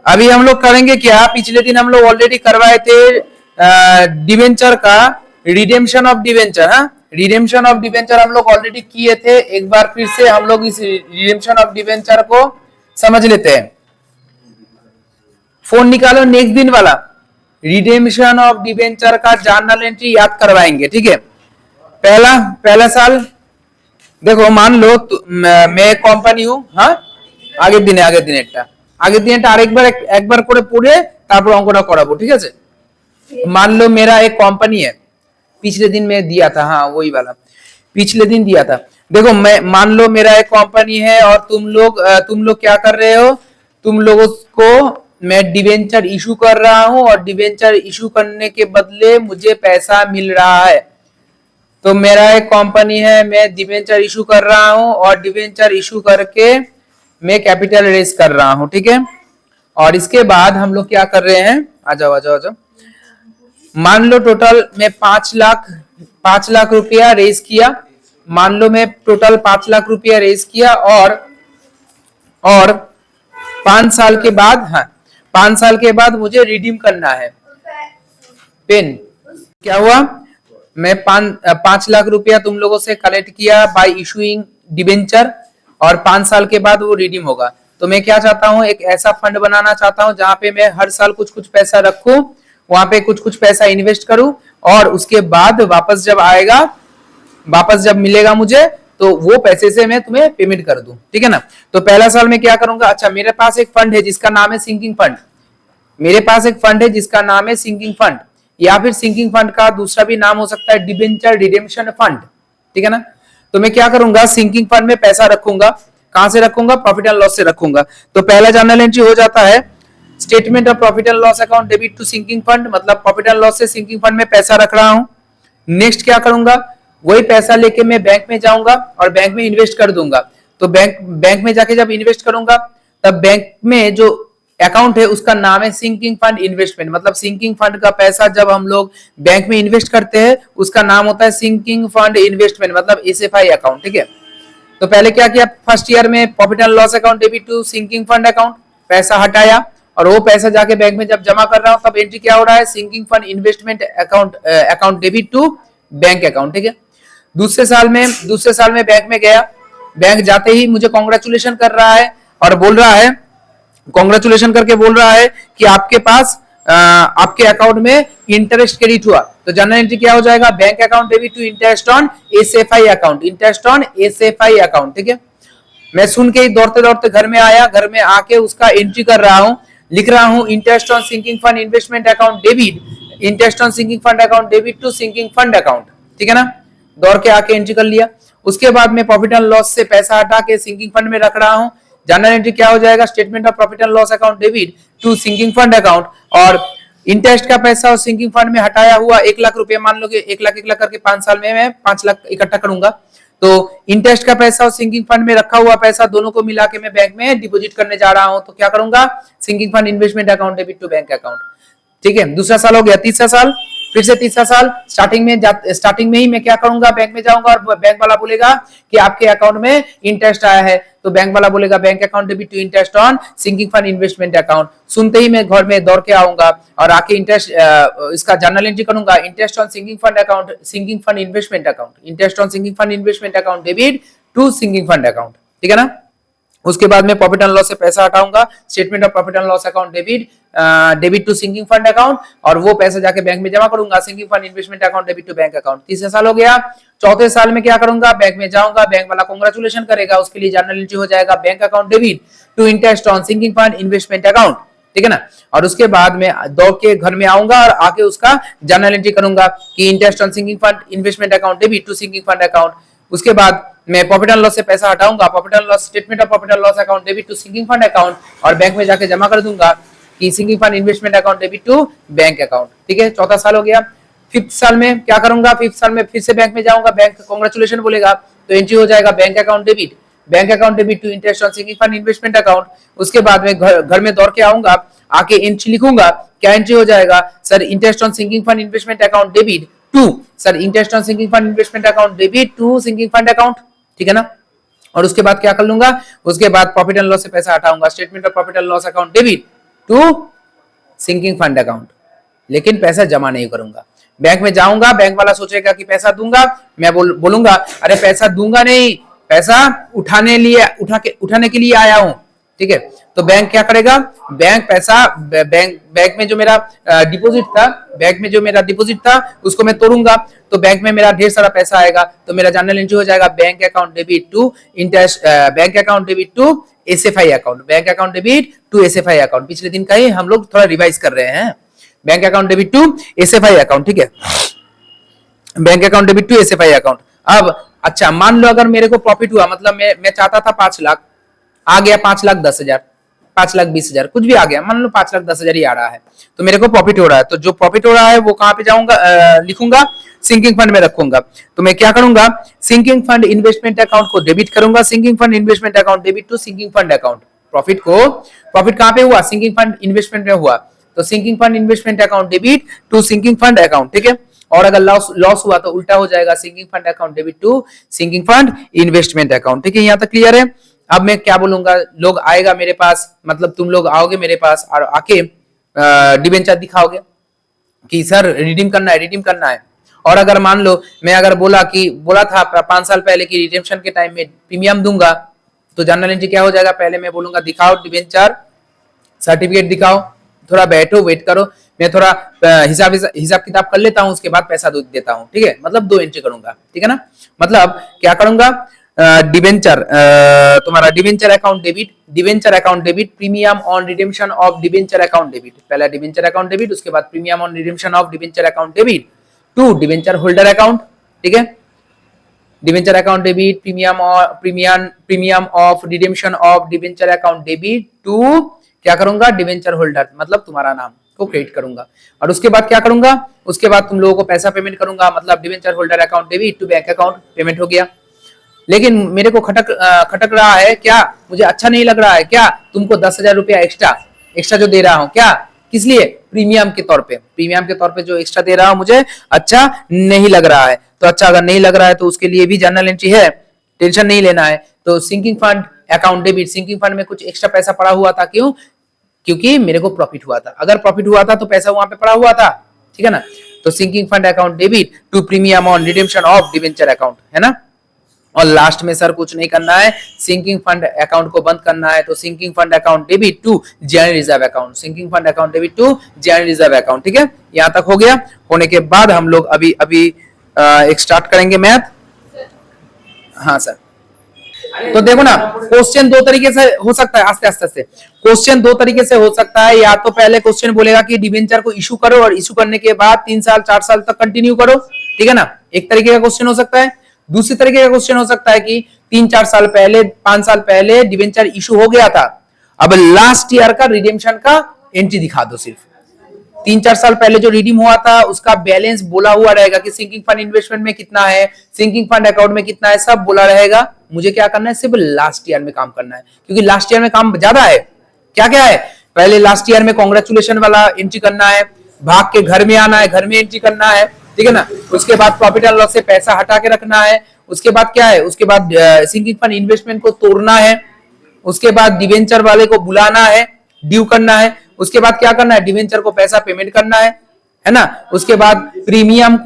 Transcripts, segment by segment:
अभी हम लोग करेंगे क्या, पिछले दिन हम लोग ऑलरेडी करवाए थे डिवेंचर का रिडेम्पशन ऑफ डिवेंचर। हाँ, रिडेम्पशन ऑफ डिवेंचर हम लोग ऑलरेडी किए थे। एक बार फिर से हम लोग इस रिडेम्पशन ऑफ डिवेंचर को समझ लेते हैं। फोन निकालो, नेक्स्ट दिन वाला रिडेम्पशन ऑफ डिवेंचर का जर्नल एंट्री याद करवाएंगे, ठीक है। पहला साल देखो, मान लो मैं कंपनी हूँ। हाँ, आगे दिन एक बार করে পড়ে তারপর অঙ্কটা করাবো, ঠিক আছে। मान लो मेरा एक कंपनी है, पिछले दिन में दिया था। हाँ, वही वाला पिछले दिन दिया था। देखो, मैं मान लो मेरा एक कंपनी है और तुम लोग क्या कर रहे हो, तुम लोगों को मैं डिवेंचर इशू कर रहा हूं और डिवेंचर इशू करने के बदले मुझे पैसा मिल रहा है। तो मेरा एक कंपनी है, मैं डिवेंचर इशू कर रहा हूं और डिवेंचर इशू करके मैं कैपिटल रेज कर रहा हूं, ठीक है। और इसके बाद हम लोग क्या कर रहे हैं, आ जाओ। मान लो टोटल मैं 5 लाख रुपया रेज किया। मान लो मैं टोटल 5 लाख रुपया रेज किया और 5 साल के बाद, हाँ, 5 साल के बाद मुझे रिडीम करना है। पेन क्या हुआ, मैं 5 लाख रुपया तुम लोगों से कलेक्ट किया बाय इशूइंग डिवेंचर और 5 साल के बाद वो रिडीम होगा। तो मैं क्या चाहता हूं, एक ऐसा फंड बनाना चाहता हूं जहां पे मैं हर साल कुछ कुछ पैसा रखूं, वहां पे कुछ कुछ पैसा इन्वेस्ट करूं और उसके बाद वापस जब मिलेगा मुझे तो वो पैसे से मैं तुम्हें पेमेंट कर दूं, ठीक है ना। तो पहला साल में क्या करूंगा, अच्छा मेरे पास एक फंड है जिसका नाम है सिंकिंग फंड। या फिर सिंकिंग फंड का दूसरा भी नाम हो सकता है डिबेंचर रिडेम्पशन फंड, ठीक है ना। तो मैं क्या करूंगा, सिंकिंग फंड में पैसा रखूंगा। कहां से रखूंगा, प्रॉफिट एंड लॉस से रखूंगा। तो पहला जर्नल एंट्री हो जाता है, statement of profit and loss account debit to sinking fund, मतलब प्रॉफिट एंड लॉस से सिंकिंग फंड में पैसा रख रहा हूं। नेक्स्ट क्या करूंगा, वही पैसा लेके मैं बैंक में जाऊंगा और बैंक में इन्वेस्ट कर दूंगा। तो बैंक में जाके जब इन्वेस्ट करूंगा तब बैंक में जो अकाउंट है उसका नाम है सिंकिंग फंड इन्वेस्टमेंट। मतलब सिंकिंग फंड का पैसा जब हम लोग बैंक में इन्वेस्ट करते हैं उसका नाम होता है सिंकिंग फंड इन्वेस्टमेंट, मतलब एसएफआई अकाउंट, ठीक है। तो पहले क्या किया, फर्स्ट ईयर में profit and loss account debit to sinking fund account, पैसा हटाया और वो पैसा जाके बैंक में जब जमा कर रहा हूं तब एंट्री क्या हो रहा है, sinking fund investment account debit to bank account, ठीक है। दूसरे साल में बैंक में गया। बैंक जाते ही मुझे कॉन्ग्रेचुलेशन कर रहा है और बोल रहा है, कॉन्ग्रेचुलेशन करके बोल रहा है कि आपके पास आपके अकाउंट में इंटरेस्ट क्रेडिट हुआ। तो जनरल एंट्री क्या हो जाएगा, bank account debit to interest on SFI account, ठीक है। मैं सुन के ही दौड़ते दौड़ते घर में आया, घर में आके उसका एंट्री कर रहा हूं, लिख रहा हूं interest on sinking fund investment account debit, interest on sinking fund account debit to sinking fund account, ठीक है ना। दौड़ के आके एंट्री कर लिया। उसके बाद में प्रॉफिट एंड लॉस से पैसा हटा के सिंकिंग फंड में रख रहा हूं। जनरल एंट्री क्या हो जाएगा, statement of profit and loss account debit to sinking fund account, और इंटरेस्ट का पैसा और सिंकिंग फंड में हटाया हुआ 1 लाख रुपया, मान लो कि 1 लाख करके 5 साल में मैं 5 लाख इकट्ठा करूंगा। तो इंटरेस्ट का पैसा और सिंकिंग फंड में रखा हुआ पैसा दोनों को मिला के मैं बैंक में डिपॉजिट करने जा रहा हूं। तो क्या करूंगा, sinking fund investment account debit to bank account, ठीक है। दूसरा साल हो गया। तीसरा साल, फिर से तीसरा साल स्टार्टिंग में ही मैं क्या करूंगा, बैंक में जाऊंगा और बैंक वाला बोलेगा कि आपके अकाउंट में इंटरेस्ट आया है। तो बैंक वाला बोलेगा bank account debit to interest on sinking fund investment account. सुनते ही मैं घर में दौड़ के आऊंगा और आके इंटरेस्ट इसका जर्नल एंट्री करूंगा, interest on sinking fund account, sinking fund investment account, interest on sinking fund investment account debit to sinking fund account, ठीक है ना। उसके बाद में प्रॉफिट एंड लॉस से पैसा हटाऊंगा, statement of profit and loss account debit to sinking fund account, और वो पैसा जाके बैंक में जमा करूंगा, sinking fund investment account debit to bank account. तीसरा साल हो गया। चौथे साल में क्या करूंगा, बैंक में जाऊंगा, बैंक वाला कांग्रेचुलेशन करेगा, उसके लिए जर्नल एंट्री हो जाएगा bank account debit to interest on sinking fund investment account, ठीक है ना। और उसके बाद में दौड़ के घर में आऊंगा और आके उसका जर्नल एंट्री करूंगा कि interest on sinking fund investment account debit to sinking fund account. उसके बाद मैं प्रॉफिट एंड लॉस से पैसा हटाऊंगा, profit and loss, statement of profit and loss account debit to sinking fund account, और बैंक में जाके जमा कर दूंगा कि sinking fund investment account debit to bank account, ठीक है। चौथा साल हो गया। फिफ्थ साल में क्या करूंगा, फिफ्थ साल में फिर से बैंक में जाऊंगा, बैंक कांग्रेचुलेशन बोलेगा, तो एंट्री हो जाएगा bank account debit to interest on sinking fund investment account. उसके बाद में घर में दौड़ के आऊंगा, आके एंट्री लिखूंगा, क्या एंट्री हो जाएगा, sir interest on sinking fund investment account debit to, sir interest on sinking fund investment account debit to sinking fund account, ठीक है ना। और उसके बाद क्या कर लूंगा, उसके बाद प्रॉफिट एंड लॉस से पैसा हटाऊंगा, statement of profit and loss account debit to sinking fund account, लेकिन पैसा जमा नहीं करूंगा। बैंक में जाऊंगा, बैंक वाला सोचेगा कि पैसा दूंगा, मैं बोलूंगा अरे पैसा दूंगा नहीं, पैसा उठाने के लिए आया हूं, ठीक है। तो बैंक क्या करेगा, बैंक पैसा बैंक में जो मेरा डिपॉजिट था उसको मैं तोड़ूंगा, तो बैंक में मेरा ढेर सारा पैसा आएगा, तो मेरा जर्नल एंट्री हो जाएगा bank account debit to interest, bank account debit to SFI account, bank account debit to SFI account. पिछले दिन का ही हम लोग थोड़ा रिवाइज कर रहे हैं, bank account debit to SFI account, ठीक है, bank account debit to SFI account. अब अच्छा मान लो अगर मेरे को प्रॉफिट हुआ, मतलब मैं चाहता था 5 लाख, आ गया 5,10,000, 5,20,000, कुछ भी आ गया, मान लो 5,10,000 ही आ रहा है, तो मेरे को प्रॉफिट हो रहा है। तो जो प्रॉफिट हो रहा है वो कहां पे जाऊंगा, लिखूंगा सिंकिंग फंड में रखूंगा। तो मैं क्या करूंगा, सिंकिंग फंड इन्वेस्टमेंट अकाउंट को डेबिट करूंगा, sinking fund investment account debit to sinking fund account. Profit कहां पे हुआ, सिंकिंग फंड इन्वेस्टमेंट में हुआ, तो sinking fund investment account debit to sinking fund account, ठीक है। और अगर लॉस हुआ तो उल्टा हो जाएगा, sinking fund account debit to sinking fund investment account, ठीक है। यहां तक क्लियर है। अब मैं क्या बोलूंगा, लोग आएगा मेरे पास, मतलब तुम लोग आओगे मेरे पास और आके डिबेंचर दिखाओगे कि सर रिडीम करना है। और अगर मान लो मैं अगर बोला था 5 साल पहले कि रिडेम्पशन के टाइम में प्रीमियम दूंगा, तो जर्नल एंट्री क्या हो जाएगा, पहले मैं बोलूंगा दिखाओ डिबेंचर सर्टिफिकेट दिखाओ, थोड़ा बैठो वेट करो, मैं थोड़ा हिसाब किताब कर लेता हूं, उसके बाद पैसा देता हूं, ठीक है। मतलब 2 एंट्री करूंगा, ठीक है ना। मतलब क्या करूंगा, डिबेंचर तुम्हारा debenture account debit premium on redemption of debenture account debit, पहला डिबेंचर अकाउंट डेबिट, उसके बाद premium on redemption of debenture account debit to debenture holder account, ठीक है। Debenture account debit premium of redemption of debenture account debit to क्या करूंगा, debenture holder, मतलब तुम्हारा नाम को क्रेडिट करूंगा। और उसके बाद क्या करूंगा, उसके बाद तुम लोगों को पैसा पेमेंट करूंगा, मतलब debenture holder account debit to bank account, payment हो गया। लेकिन मेरे को खटक रहा है क्या, मुझे अच्छा नहीं लग रहा है क्या, तुमको 10,000 रुपया एक्स्ट्रा जो दे रहा हूं, क्या किस लिए, प्रीमियम के तौर पे जो एक्स्ट्रा दे रहा हूं मुझे अच्छा नहीं लग रहा है। तो अच्छा अगर नहीं लग रहा है तो उसके लिए भी जर्नल एंट्री है, टेंशन नहीं लेना है। तो sinking fund account debit, sinking fund में कुछ एक्स्ट्रा पैसा पड़ा हुआ था, क्यों, क्योंकि मेरे को प्रॉफिट हुआ था, अगर प्रॉफिट हुआ था तो पैसा वहां पे पड़ा हुआ था, ठीक है ना। तो sinking fund account debit to premium on redemption of debenture account, है ना। और लास्ट में सर कुछ नहीं करना है, सिंकिंग फंड अकाउंट को बंद करना है, तो sinking fund account debit to general reserve account, sinking fund account debit to general reserve account, ठीक है। यहां तक हो गया। होने के बाद हम लोग अभी एक स्टार्ट करेंगे मैथ। हाँ सर, तो देखो ना, क्वेश्चन 2 तरीके से हो सकता है, आस्ते क्वेश्चन 2 तरीके से हो सकता है। या तो पहले क्वेश्चन बोलेगा कि डिबेंचर को इशू करो और इशू करने के बाद 3 साल 4 साल तक कंटिन्यू करो, ठीक है ना, एक तरीके का क्वेश्चन हो सकता है। दूसरी तरीके का क्वेश्चन हो सकता है कि 3-4 साल पहले 5 साल पहले डिबेंचर इशू हो गया था, अब लास्ट ईयर का रिडेम्पशन का एंट्री दिखा दो, सिर्फ 3-4 साल पहले जो रिडीम हुआ था उसका बैलेंस बोला हुआ रहेगा कि सिंकिंग फंड इन्वेस्टमेंट में कितना है, सिंकिंग फंड अकाउंट में कितना है, सब बोला रहेगा। मुझे क्या करना है, सिर्फ लास्ट ईयर में काम करना है, क्योंकि लास्ट ईयर में काम ज्यादा है। क्या क्या है, पहले लास्ट ईयर में कांग्रेचुलेशन वाला एंट्री करना है, भाग के घर में आना है, घर में एंट्री करना है, ठीक है ना। उसके बाद प्रॉफिट एंड लॉस से पैसा हटा के रखना है। उसके बाद क्या है, उसके बाद सिंकिंग फंड इन्वेस्टमेंट को तोड़ना है। उसके बाद डिवेंचर वाले को बुलाना है, ड्यू करना है। उसके बाद क्या करना है, डिवेंचर को पैसा पेमेंट करना है ना। उसके बाद प्रीमियम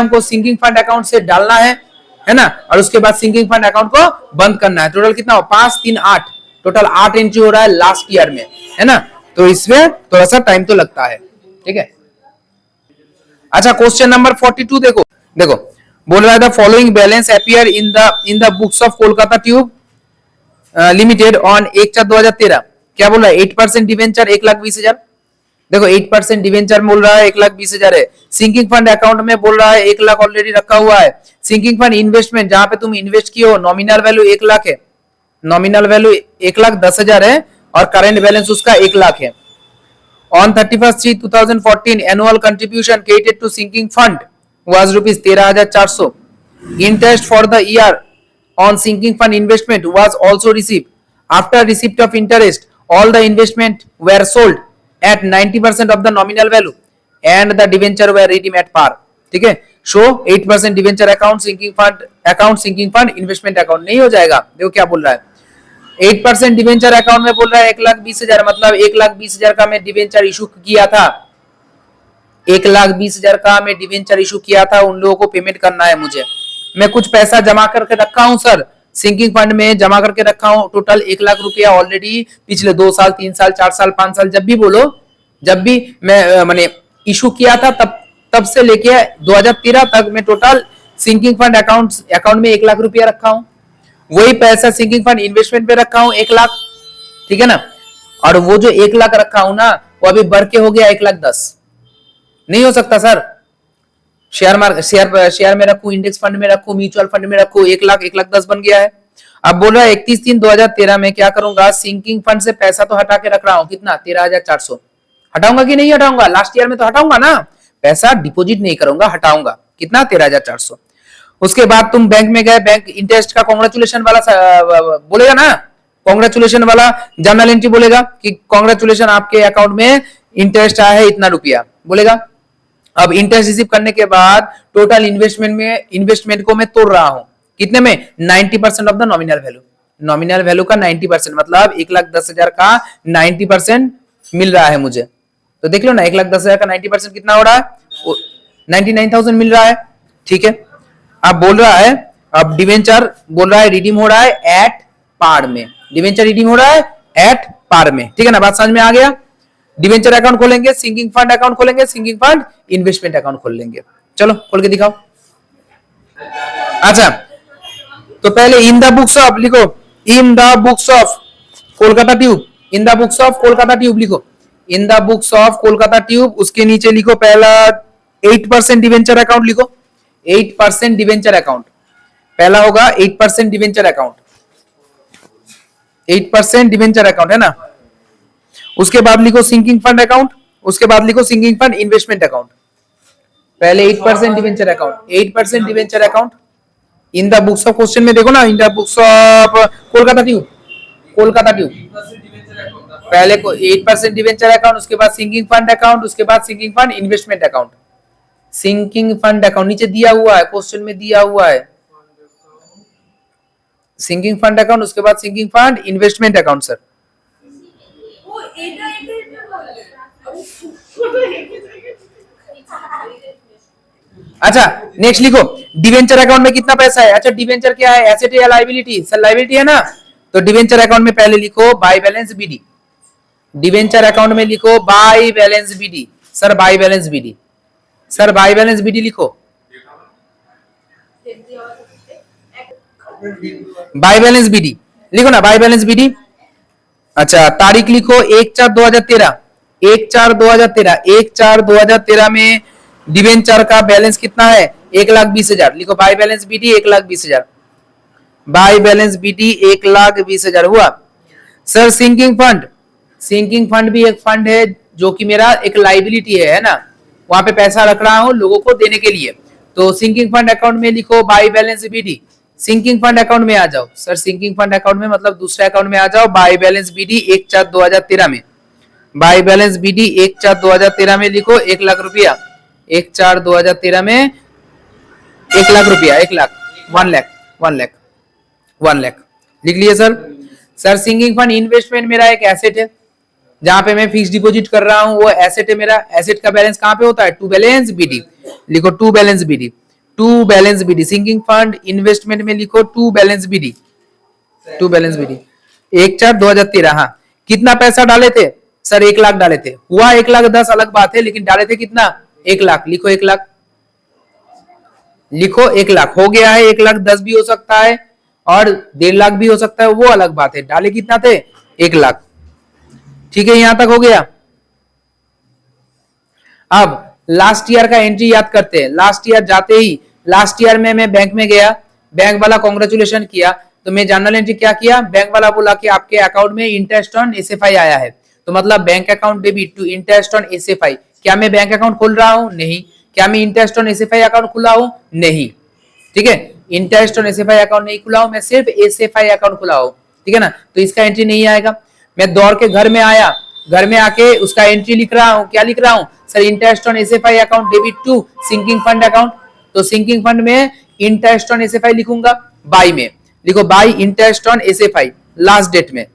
को सिंकिंग फंड अकाउंट से डालना है ना। और उसके बाद सिंकिंग फंड अकाउंट को बंद करना है। टोटल कितना हो, 5, 3, 8, टोटल 8 एंट्री हो रहा है लास्ट ईयर में, है ना। तो इसमें थोड़ा सा टाइम तो लगता है, ठीक है। अच्छा, क्वेश्चन नंबर 42 देखो बोल रहा है the following balance appear in the books of Kolkata tube limited on 1/4/2013। क्या बोल रहा है, 8% डिवेंचर 1,20,000। देखो 8% डिवेंचर बोल रहा है 1,20,000 है। सिंकिंग फंड अकाउंट में बोल रहा है 1 लाख ऑलरेडी रखा हुआ है। सिंकिंग फंड इन्वेस्टमेंट जहां पे तुम इन्वेस्ट किए हो नॉमिनल वैल्यू 1 लाख है, नॉमिनल वैल्यू 1,10,000 है और करंट बैलेंस उसका 1 लाख है। On 31/3/2014, annual contribution credited to sinking fund was rupees 13,400. Interest for the year on sinking fund investment was also received. After receipt of interest, all the investment were sold at 90% of the nominal value, and the debenture were redeemed at par. ठीक है, show 8% debenture account sinking fund investment account नहीं हो जाएगा। देखो क्या बोल रहा है, 8% डिवेंचर अकाउंट में बोल रहा है 1,20,000, मतलब 1,20,000 का मैं डिवेंचर इशू किया था, 1,20,000 का मैं डिवेंचर इशू किया था, उन लोगों को पेमेंट करना है मुझे। मैं कुछ पैसा जमा करके रखा हूं सर, सिंकिंग फंड में जमा करके रखा हूं, टोटल 1,00,000 रुपया ऑलरेडी पिछले 2 साल 3 साल 4 साल 5 साल जब भी बोलो, जब भी मैं मैंने इशू किया था तब से लेके 2013 तक मैं टोटल सिंकिंग फंड अकाउंट में 1,00,000 रुपया रखा हूं। वही पैसा सिंकिंग फंड इन्वेस्टमेंट पे रखा हूं 1,00,000, ठीक है ना। और वो जो 1,00,000 रखा हूं ना, वो अभी बढ़ के हो गया 1,10,000। नहीं हो सकता सर, शेयर में रखूं, इंडेक्स फंड में रखूं, म्यूचुअल फंड में रखूं, 1,00,000 1,10,000 बन गया है। अब बोल रहा है 31/3/2013 में क्या करूंगा, सिंकिंग फंड से पैसा तो हटा के रख रहा हूं, कितना 13,400। हटाऊंगा कि नहीं हटाऊंगा, लास्ट ईयर में तो हटाऊंगा ना, पैसा डिपॉजिट नहीं करूंगा, हटाऊंगा, कितना 13,400। उसके बाद तुम बैंक में गए, बैंक इंटरेस्ट का कॉन्ग्रेचुलेशन वाला बोलेगा ना, कॉन्ग्रेचुलेशन वाला जर्नल एंट्री बोलेगा कि कॉन्ग्रेचुलेशन आपके अकाउंट में इंटरेस्ट आया है इतना रुपया, बोलेगा। अब इंटरेस्ट रिसीव करने के बाद टोटल इन्वेस्टमेंट को मैं तोड़ रहा हूं, कितने में, 90% of the nominal value, nominal value का 90%, मतलब 1,10,000 का 90% मिल रहा है मुझे। तो देख लो ना, 1,10,000 का 90% कितना हो रहा है, 99,000 मिल रहा है, ठीक है। अब बोल रहा है, अब डिवेंचर बोल रहा है रिडीम हो रहा है एट पार में, डिवेंचर रिडीम हो रहा है एट पार में, ठीक है ना, बात समझ में आ गया। डिवेंचर अकाउंट खोलेंगे, सिंकिंग फंड अकाउंट खोलेंगे, सिंकिंग फंड इन्वेस्टमेंट अकाउंट खोल लेंगे। चलो खोल के दिखाओ। अच्छा, तो पहले इन द बुक्स ऑफ लिखो, in the books of Kolkata tube, in the books of Kolkata tube लिखो, in the books of Kolkata tube. उसके नीचे लिखो पहला 8% डिवेंचर अकाउंट लिखो, 8% डिवेंचर अकाउंट पहला होगा, 8% डिवेंचर अकाउंट, 8% डिवेंचर अकाउंट है ना। उसके बाद लिखो सिंकिंग फंड अकाउंट, उसके बाद लिखो सिंकिंग फंड इन्वेस्टमेंट अकाउंट। पहले 8% debenture account, 8% debenture account in the books of, question में देखो ना, इन the books of Kolkata tube, Kolkata tube पहले को 8% डिवेंचर अकाउंट, उसके बाद सिंकिंग फंड अकाउंट, उसके बाद sinking fund investment account. Sinking fund account नीचे दिया हुआ है, क्वेश्चन में दिया हुआ है सिंकिंग फंड अकाउंट, उसके बाद sinking fund investment account sir. अच्छा नेक्स्ट लिखो, डिवेंचर अकाउंट में कितना पैसा है। अच्छा डिवेंचर क्या है, एसेट या लायबिलिटी, सर लायबिलिटी है ना, तो डिवेंचर अकाउंट में पहले लिखो by balance BD, debenture account में लिखो by balance BD, sir by balance BD, sir by balance BD लिखो, बाय बैलेंस बीडी लिखो ना, बाय बैलेंस बीडी। अच्छा तारीख लिखो 1/4/2013, 1/4/2013, 1/4/2013 में डिवेंचर का बैलेंस कितना है, 1,20,000 लिखो, by balance BD 1,20,000, by balance BD 1,20,000 हुआ। Sir sinking fund, sinking fund भी एक फंड है जो कि मेरा एक लाइबिलिटी है ना, वहां पे पैसा रख रहा हूं लोगों को देने के लिए, तो सिंकिंग फंड अकाउंट में लिखो by balance BD, sinking fund account में आ जाओ सर, सिंकिंग फंड अकाउंट में मतलब दूसरे अकाउंट में आ जाओ, बाय बैलेंस बीडी 1/4/2013 में, बाय बैलेंस बीडी 1/4/2013 में लिखो 1,00,000 रुपया, 1/4/2013 में 1,00,000 रुपया, 1,00,000 1,00,000 लिख लिए सर। सर सिंकिंग फंड इन्वेस्टमेंट मेरा एक एसेट है जहां पे मैं फिक्स डिपॉजिट कर रहा हूं, वो एसेट है मेरा, एसेट का बैलेंस कहां पे होता है, टू बैलेंस बीडी लिखो, to balance BD, to balance BD, sinking fund investment में लिखो to balance BD, to balance BD 1/4/2013। हाँ कितना पैसा डाले थे सर, 1,00,000 डाले थे, हुआ 1,10,000 अलग बात है, लेकिन डाले थे कितना, 1,00,000 लिखो, 1,00,000 लिखो, 1,00,000 हो गया है, 1,10,000 भी हो सकता है और 1,50,000 भी हो सकता है, वो अलग बात है, डाले कितना थे 1,00,000, ठीक है, यहां तक हो गया। अब लास्ट ईयर का एंट्री याद करते हैं, लास्ट ईयर जाते ही, लास्ट ईयर में मैं बैंक में गया, बैंक वाला कॉन्ग्रेचुलेशन किया, तो मैं जर्नल एंट्री क्या किया, बैंक वाला बोला कि आपके अकाउंट में इंटरेस्ट ऑन एसएफआई आया है, तो मतलब bank account debit to interest on SFI. क्या मैं बैंक अकाउंट खोल रहा हूं, नहीं। क्या मैं इंटरेस्ट ऑन एसएफआई अकाउंट खुला हूं, नहीं, ठीक है, इंटरेस्ट ऑन एसएफआई अकाउंट नहीं खुला हूं, मैं सिर्फ एसएफआई अकाउंट खुला हूं, ठीक है ना, तो इसका एंट्री नहीं आएगा। मैं दौड़ के घर में आया, घर में आके उसका एंट्री लिख रहा हूं, क्या लिख रहा हूं sir, interest on SFI account debit to sinking fund account, तो सिंकिंग फंड में इंटरेस्ट ऑन एसएफआई लिखूंगा, बाय में लिखो, by interest on SFI, last date में।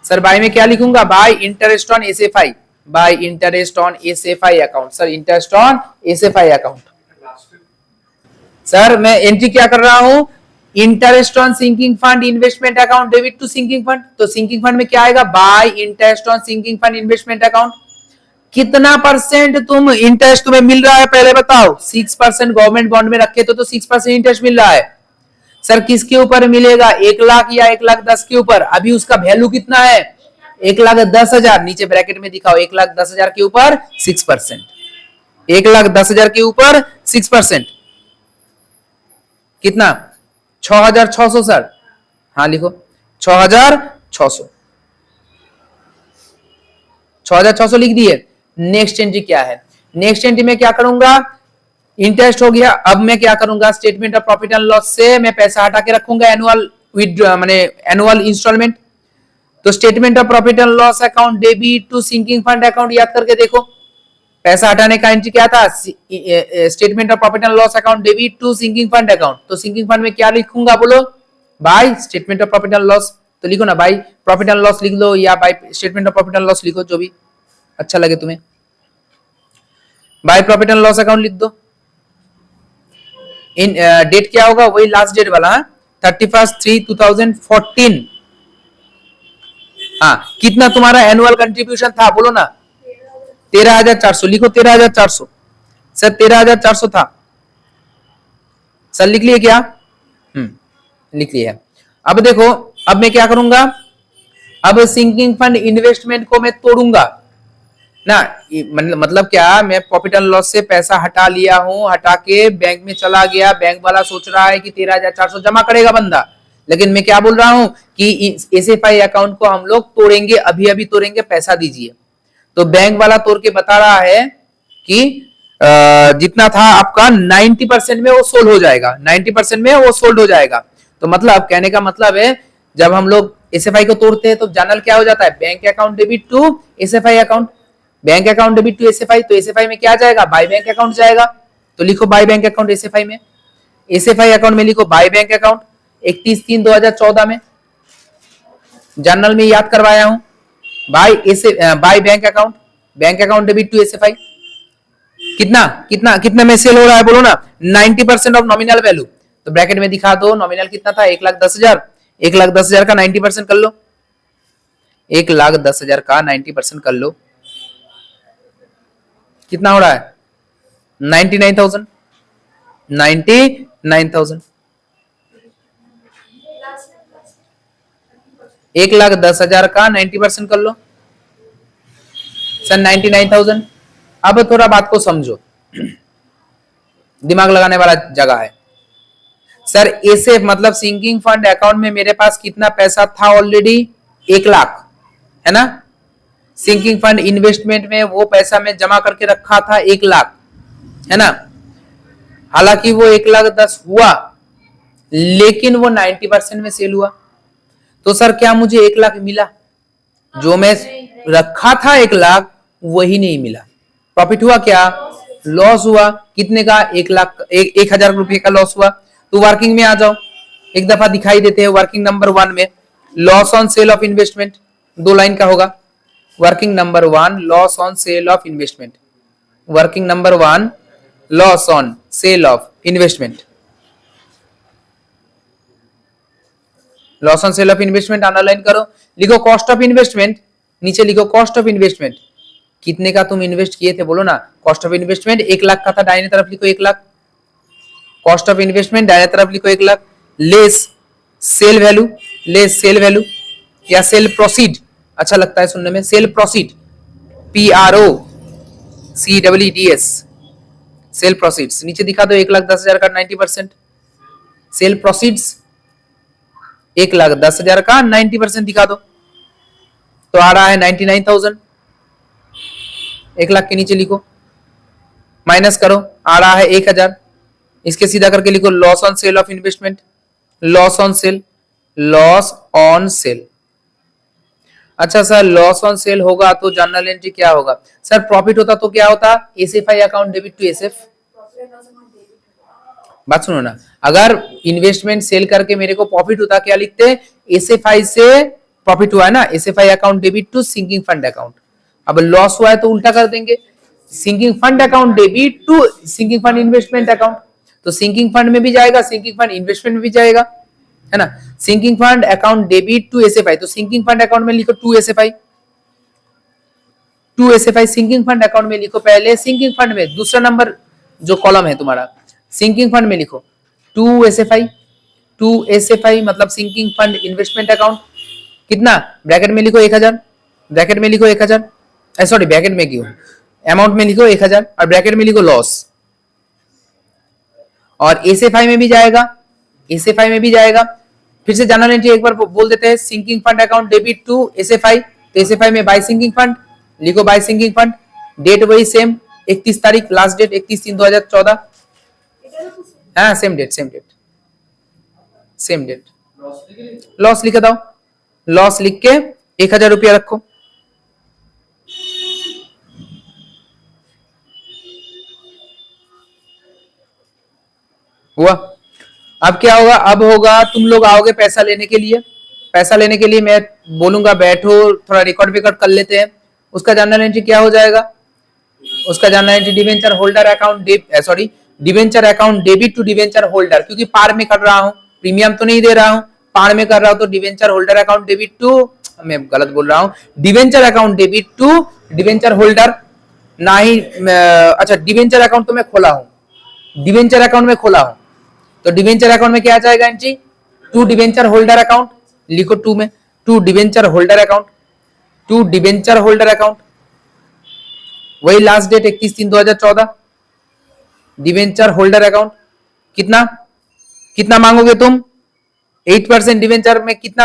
सर बाय में क्या लिखूंगा, by interest on SFI, by interest on SFI account. Sir interest on SFI account. Sir मैं एंट्री क्या कर रहा हूं, interest on sinking fund investment account debit to sinking fund. तो सिंकिंग फंड में क्या आएगा, by interest on sinking fund investment account. कितना परसेंट तुम इंटरेस्ट तुम्हें मिल रहा है पहले बताओ। 6% गवर्नमेंट बॉन्ड में रखे तो 6% इंटरेस्ट मिल रहा है। सर किसके ऊपर मिलेगा, 1 लाख या 1,10,000 के ऊपर। अभी उसका वैल्यू कितना है, 1,10,000। नीचे ब्रैकेट में दिखाओ, 1,10,000 के ऊपर 6%, 1,10,000 के ऊपर 6%, कितना 6,600 सर। हाँ लिखो 6,600, 6,600 लिख दिए। नेक्स्ट एंट्री क्या है, नेक्स्ट एंट्री में क्या करूंगा, इंटरेस्ट हो गया। अब मैं क्या करूंगा, statement of profit and loss से मैं पैसा हटा के रखूंगा एनुअल माने एनुअल इंस्टॉलमेंट। तो statement of profit and loss account debit to sinking fund account, याद करके देखो पैसा हटाने का एंट्री क्या था, statement of profit and loss account debit to sinking fund account. तो सिंकिंग फंड में क्या लिखूंगा बोलो, by statement of profit and loss. तो लिखो ना बाय प्रॉफिट एंड लॉस लिख लो, या bye statement of profit and loss लिखो, जो भी अच्छा लगे तुम्हें। Bye profit and loss account लिख दो। इन डेट क्या होगा, वही लास्ट डेट वाला 31/3/2014। हाँ कितना तुम्हारा एनुअल कंट्रीब्यूशन था बोलो ना, 13,400। लिखो 13,400। सर 13,400 था, सर लिख लिए क्या, लिख लिया। अब देखो अब मैं क्या करूंगा, अब सिंकिंग फंड इन्वेस्टमेंट को मैं तोड़ूंगा ना। मतलब क्या, मैं प्रॉफिट एंड लॉस से पैसा हटा लिया हूं, हटा के बैंक में चला गया, बैंक वाला सोच रहा है कि 13,400 जमा करेगा बंदा, लेकिन मैं क्या बोल रहा हूं कि एसएफआई अकाउंट को हम लोग तोड़ेंगे, अभी अभी तोड़ेंगे, पैसा दीजिए। तो बैंक वाला तोड़ के बता रहा है कि जितना था आपका 90% में वो सोल्ड हो जाएगा, 90% में वो सोल्ड हो जाएगा। तो मतलब कहने का मतलब है, जब हम लोग एसएफआई को तोड़ते हैं तो जनरल क्या हो जाता है, bank account debit to SFI account, bank account debit to SFI. तो एसएफआई में क्या जाएगा, बाय बैंक अकाउंट जाएगा। तो लिखो बाय बैंक अकाउंट एसएफआई में, एसएफआई अकाउंट में लिखो बाय बैंक अकाउंट। 31/3/2014 में जनरल में याद करवाया हूं, by bank account, bank account debit to SFI. कितना कितना कितना में सेल हो रहा है बोलो ना, 90% ऑफ नॉमिनल वैल्यू। तो ब्रैकेट में दिखा दो, नॉमिनल कितना था, 1,10,000। 1,10,000 का 90% कर लो, 1,10,000 का 90% कर लो, कितना हो रहा है, 99,000, 99,000। 1,10,000 का 90% कर लो सर, 99,000। अब थोड़ा बात को समझो, दिमाग लगाने वाला जगह है। सर एसएफ मतलब सिंकिंग फंड अकाउंट में मेरे पास कितना पैसा था ऑलरेडी, 1 लाख है ना। सिंकिंग फंड इन्वेस्टमेंट में वो पैसा मैं जमा करके रखा था 1 लाख है ना। हालांकि वो 1,10,000 हुआ, लेकिन वो 90% में सेल हुआ। तो सर क्या मुझे 1 लाख मिला, जो मैं रखा था 1 लाख वही नहीं मिला। प्रॉफिट हुआ क्या, लॉस हुआ। कितने का, 1,00,000 रुपए का लॉस हुआ। तो वर्किंग में आ जाओ, एक दफा दिखाई देते हैं वर्किंग नंबर 1 में, loss on sale of investment, 2 line का होगा। Working number 1 loss on sale of investment, working number 1 loss on sale of investment, loss on sale of investment underline करो। लिखो कॉस्ट ऑफ इन्वेस्टमेंट, नीचे लिखो cost of investment. कितने का तुम invest किए थे बोलो ना, कॉस्ट ऑफ इन्वेस्टमेंट 1 लाख का था, दाहिने तरफ लिखो 1 लाख। कॉस्ट ऑफ इन्वेस्टमेंट दाहिने तरफ लिखो 1 lakh, less sale value, less sale value या सेल प्रोसीड, अच्छा लगता है सुनने में, sale proceed, PROCEEDS, sale proceeds. नीचे दिखा दो 1,10,000 का 90%, सेल प्रोसीड्स 1,10,000 का 90% दिखा दो, तो आ रहा है 99,000। 1 लाख के नीचे लिखो, माइनस करो, आ रहा है 1,000। इसके सीधा करके लिखो loss on sale of investment, loss on sale, loss on sale. अच्छा सर लॉस ऑन सेल होगा तो जर्नल एंट्री क्या होगा, सर प्रॉफिट होता तो क्या होता, SFI account debit to SF. बात सुनो ना, अगर इन्वेस्टमेंट सेल करके मेरे को प्रॉफिट होता क्या लिखते, SFI से प्रॉफिट हुआ है ना, SFI account debit to sinking fund account. अब लॉस हुआ है तो उल्टा कर देंगे, sinking fund account debit to sinking fund investment account. तो सिंकिंग फंड में भी जाएगा, सिंकिंग फंड इन्वेस्टमेंट में भी जाएगा, है ना। Sinking fund account debit to SFI, तो सिंकिंग फंड अकाउंट में लिखो 2 SFI सिंकिंग फंड अकाउंट में लिखो पहले, सिंकिंग फंड में दूसरा नंबर जो कॉलम है तुम्हारा, सिंकिंग फंड में लिखो 2 SFI मतलब सिंकिंग फंड इन्वेस्टमेंट अकाउंट। कितना, ब्रैकेट में लिखो 1000, ब्रैकेट में लिखो 1000, सॉरी ब्रैकेट में क्यों, अमाउंट में लिखो 1000 और ब्रैकेट में लिखो लॉस। और SFI में भी जाएगा, SFI में भी जाएगा। फिर से जनरल एंट्री एक बार बोल देते हैं, sinking fund account debit to SFI, तो SFI में बाय सिंकिंग फंड लिखो, बाय सिंकिंग फंड, डेट वही सेम 31 तारीख, लास्ट डेट 31/3/2014, हाँ same date same date same date. Loss लिख दो, लॉस लिख के 1000 रुपया रखो। हुआ। अब क्या होगा, अब होगा तुम लोग आओगे पैसा लेने के लिए, पैसा लेने के लिए मैं बोलूंगा बैठो, थोड़ा रिकॉर्ड विकॉर्ड कर लेते हैं। उसका जनरल एंट्री क्या हो जाएगा, उसका general entry debenture holder account sorry debenture account debit to debenture holder, क्योंकि पार में कर रहा हूं, प्रीमियम तो नहीं दे रहा हूं, पार में कर रहा हूं, तो debenture holder account debit to, मैं गलत बोल रहा हूं, debenture account debit to debenture holder, ना ही अच्छा डिवेंचर अकाउंट तो मैं खोला हूं, डिवेंचर अकाउंट में खोला हूं, तो डिवेंचर अकाउंट में क्या आ जाएगा entry, to debenture holder account लिखो, टू में to debenture holder account, to debenture holder account, वही last date 31/3/2014, debenture holder account. कितना कितना मांगोगे तुम, 8% डिवेंचर में कितना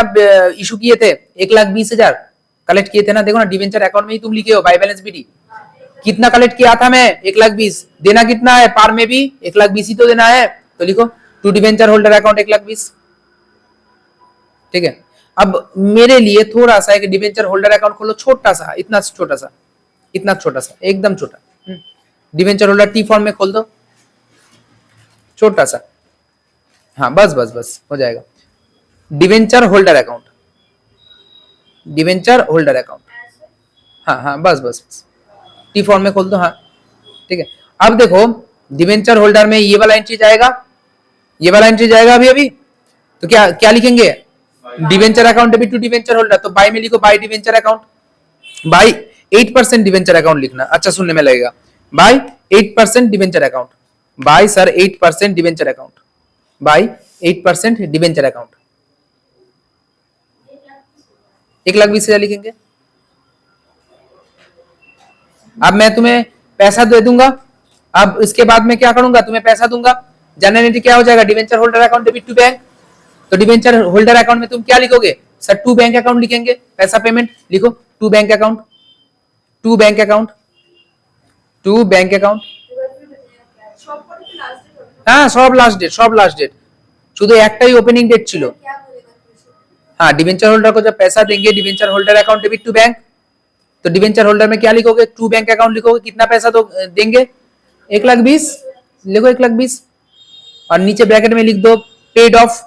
इशू किए थे, 1,20,000 कलेक्ट किए थे ना, देखो ना डिवेंचर अकाउंट में ही तुम लिखे हो बाय बैलेंस बीडी, कितना कलेक्ट किया था मैं, 1,20,000, देना कितना है, पार में भी 1,20,000 ही तो देना है, तो लिखो टू डिवेंचर होल्डर अकाउंट 1,20,000, ठीक है। अब मेरे लिए थोड़ा सा एक डिवेंचर होल्डर अकाउंट खोलो, छोटा सा, इतना छोटा सा, इतना छोटा सा, एकदम छोटा, डिवेंचर होल्डर टी फॉर्म में खोल दो, छोटा सा, हाँ बस बस बस हो जाएगा, debenture holder account, debenture holder account, हाँ हाँ बस बस बस टी फॉर्म में खोल दो, हाँ ठीक है। अब देखो डिवेंचर होल्डर में ये वाला एंट्री जाएगा, ये वाला एंट्री जाएगा अभी अभी, तो क्या क्या लिखेंगे, debenture account debit to debenture holder, तो बाय में लिखो by debenture account, by 8% debenture account लिखना, अच्छा सुनने में लगेगा, by 8% debenture account, by sir 8% debenture account, by 8% debenture account, 1,20,000 लिखेंगे। अब मैं तुम्हें पैसा दे दूंगा, अब इसके बाद में क्या करूंगा, तुम्हें पैसा दूंगा, जनरल एंट्री क्या हो जाएगा, debenture holder account debit to bank, तो डिवेंचर होल्डर अकाउंट में तुम क्या लिखोगे सर, टू बैंक अकाउंट लिखेंगे, पैसा पेमेंट लिखो, to bank account, to bank account, to bank account, হ্যাঁ সব লাস্ট ডেট, সব লাস্ট डेट, শুধু একটাই ওপেনিंग डेट ছিল। हाँ डिवेंचर होल्डर को जब पैसा देंगे, debenture holder account debit to bank, तो डिवेंचर होल्डर में क्या लिखोगे, टू बैंक अकाउंट लिखोगे, कितना पैसा तो देंगे 1,20,000 लिखो, 1,20,000 और नीचे ब्रैकेट में लिख दो पेड ऑफ,